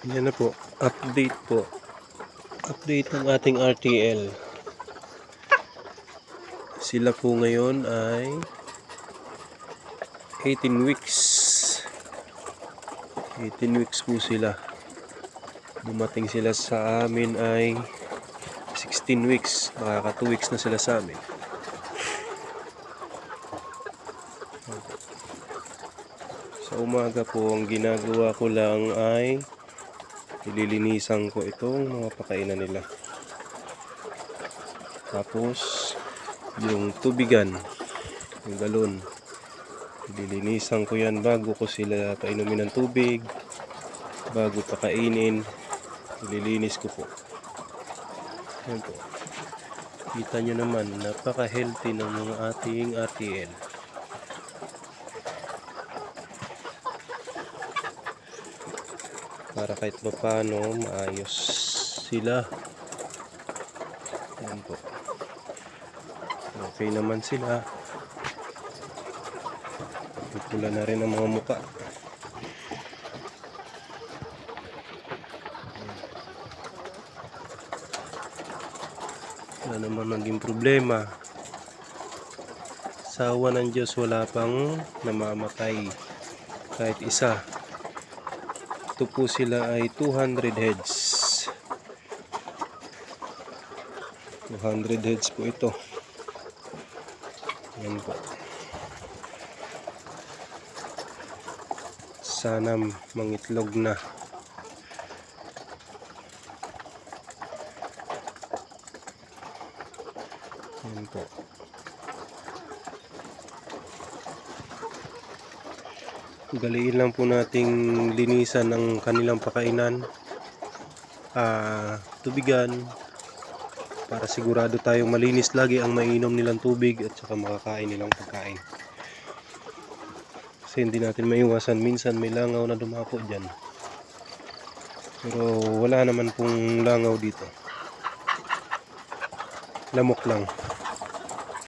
Yan na po, update po. Update ng ating RTL. Sila po ngayon ay 18 weeks. 18 weeks po sila. Dumating sila sa amin ay 16 weeks. Makaka 2 weeks na sila sa amin. Sa umaga po, ang ginagawa ko lang ay ililinisan ko itong mga pakainan nila. Tapos yung tubigan, yung galon, ililinisan ko yan bago ko sila painumin ng tubig, bago pakainin. Ililinis ko po. Yan po. Kita nyo naman, napaka-healthy ng mga ating RTL. Para kahit paano maayos sila. Yan po. Okay naman sila. Pula na rin ang mga muka. Wala naman naging problema. Sa awa ng Diyos, wala pang namamatay kahit isa. Ito po sila ay 200 heads. 200 heads po ito. Yan po. Sana mangitlog na. Yan po. Galiin lang po nating linisan ng kanilang pakainan, tubigan, para sigurado tayong malinis lagi ang mainom nilang tubig at saka makakain nilang pagkain. Kasi hindi natin maiwasan, minsan may langaw na dumapo dyan, pero wala naman pong langaw dito, lamok lang.